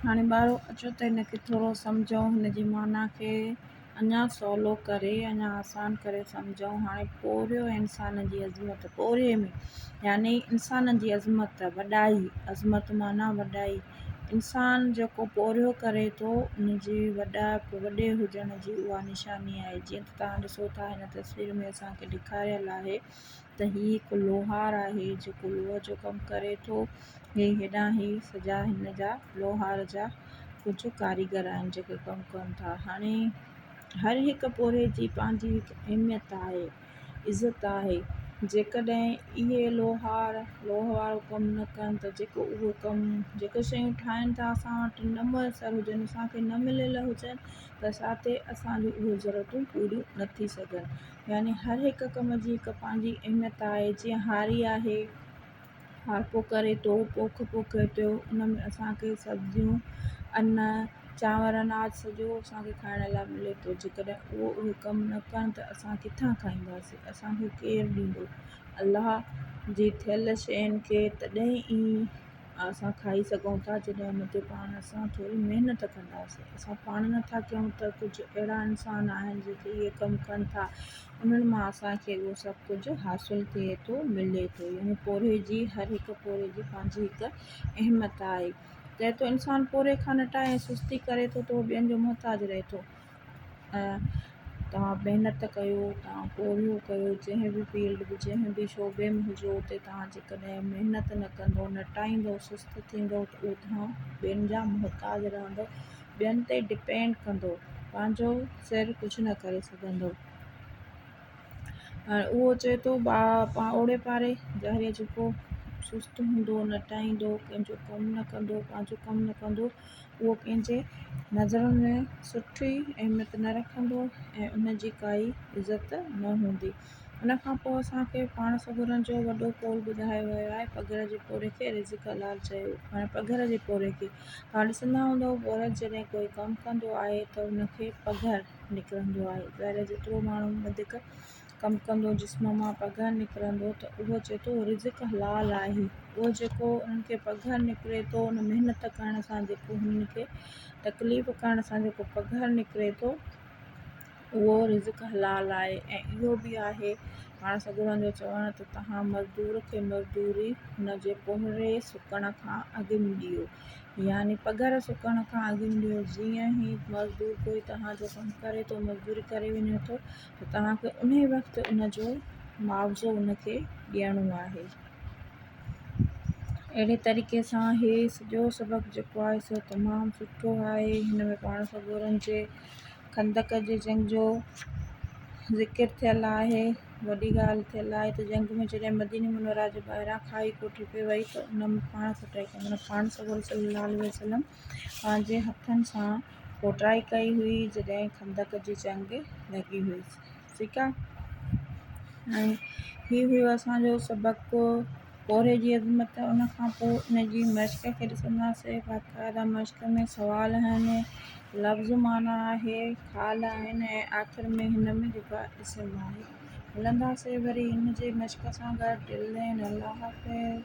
हाणे ॿाहिरो अचो त हिनखे थोरो सम्झूं, हिनजी माना खे अञा सवलो करे, अञा आसान करे सम्झूं। हाणे पोरियो इंसान जी अज़मत, पोरिये में यानी इंसान जी अज़मत, वॾाई, अज़मत माना वॾाई। इंसान जेको पोरियो करे थो उनजी वॾे हुजण जी उहा निशानी आहे। जीअं त तव्हां ॾिसो था हिन तस्वीर में असांखे ॾेखारियल आहे त हीउ हिकु लोहार आहे जेको लोह जो कमु करे थो। हे हेॾां ई सॼा हिन जा लोहार जा कुझु कारीगर आहिनि जेके कमु कनि था। हाणे हर हिकु पोरे जी पंहिंजी हिकु अहमियत आहे, इज़त आहे। जेकॾहिं इहे लोहार लोह वारो कमु न कनि त जेके शयूं ठाहिनि था असां वटि न मुयसरु हुजनि, असांखे न मिलियल हुजनि त असांखे असांजी उहे ज़रूरतूं पूरियूं न थी सघनि। यानी हर हिकु कम जी हिकु पंहिंजी अहमियत आहे। जीअं हारी आहे, हारपो करे थो, पोख पोखे थो, उन में असांखे सब्जियूं, अन्न, चांवर, अनाज सॼो असांखे खाइण लाइ मिले थो। जेकॾहिं उहे कमु न कनि त असां किथां खाईंदासीं, असांखे केरु ॾींदो। अलाह जी थियल शयुनि खे तॾहिं ई असां खाई सघूं था जॾहिं उन ते पाण असां थोरी महिनत कंदासीं। असां पाण नथा कयूं त कुझु अहिड़ा इंसान आहिनि जेके इहे कमु कनि था, उन्हनि मां असांखे उहो सभु कुझु हासिलु थिए थो, मिले थो। यानी पोरे जी हर हिकु पोरे जी पंहिंजी हिकु अहमियत आहे। चए थो इंसानु पोरे खां नटाए ऐं सुस्ती करे थो त उहो ॿियनि जो मुहताज रहे थो। तव्हां महिनत कयो, तव्हां पोरियो कयो, जंहिं बि फील्ड में, जंहिं बि शोबे में हुजो उते तव्हां जेकॾहिं महिनत न कंदो, नटाईंदो, सुस्तु थींदो त उहो तव्हां ॿियनि जा मुहताज रहंदो, ॿियनि ते डिपेंड कंदो, पंहिंजो सिर कुझु न करे सघंदो। उहो चए थो ओड़े पारे ज़ाहिर जेको सुस्तु हूंदो, नटाईंदो, कंहिंजो कमु न कंदो, पंहिंजो कमु न कंदो, उहो कंहिंजे नज़रुनि में सुठी अहमियत न रखंदो ऐं उन जी काई इज़त न हूंदी। उन खां पोइ असांखे पाण सॻुरनि जो वॾो कौल ॿुधायो वियो आहे, पघर जे पोरे खे रिज़्क़ हलाल चयो। हाणे पघर जे पोरे खे तव्हां ॾिसंदा हूंदव, औरत जॾहिं कोई कमु कंदो आहे त उनखे पघर निकिरंदो आहे। ज़ाहिर जेतिरो माण्हू वधीक कमु कंदो, जिस्म मां पघर निकिरंदो त उहो चए थो रिज़्क़ हलाल आहे। उहो जेको उन्हनि खे पघर निकिरे थो, उन महिनत करण सां जेको हुननि खे तकलीफ़ करण सां जेको पघर निकिरे थो उहो रिज़्क़ हलाल आहे। ऐं इहो बि आहे पाण सॻुरनि जो चवणु त तव्हां मज़दूर खे मज़दूरी हुन जे पोहरे सुकण खां अॻु में ॾियो, यानी पघर सुकण खां अॻु में ॾियो। जीअं ई मज़दूर कोई तव्हांजो कमु करे थो, मज़दूरी करे वञे थो त तव्हांखे उन वक़्तु उन जो मुआवज़ो उनखे ॾियणो आहे। अहिड़े तरीक़े सां इहे सॼो सबक़ु जेको आहे सो तमामु सुठो आहे। हिन में पाण सॻुरनि जे खंदक जे जंग जो ज़िक्र थियल आहे, वॾी ॻाल्हि थियल आहे त जंग में जॾहिं मदीने मुनव्वरा जे ॿाहिरां खाई कोठी पे वई त उन में पाण कोटाई कई, माना पाण सल्लल्लाहु अलैहि वसल्लम पंहिंजे हथनि सां कोटाई कई हुई जॾहिं खंदक जी जंग लॻी हुई। ठीकु आहे। ऐं हीउ हुयो असांजो सबक़ु पोरे जी अज़मत। उन खां पोइ उन जी मश्क खे ॾिसंदासीं। बाक़ाइदा मश्क में सुवाल आहिनि, लफ़्ज़ माना आहे, ख़ाल आहिनि ऐं आख़िर में हिन में जेका इस्म आहे। हलंदासीं वरी हिन जे मश्क सां गॾु। टिल देन अल्लाह हाफ़िज़।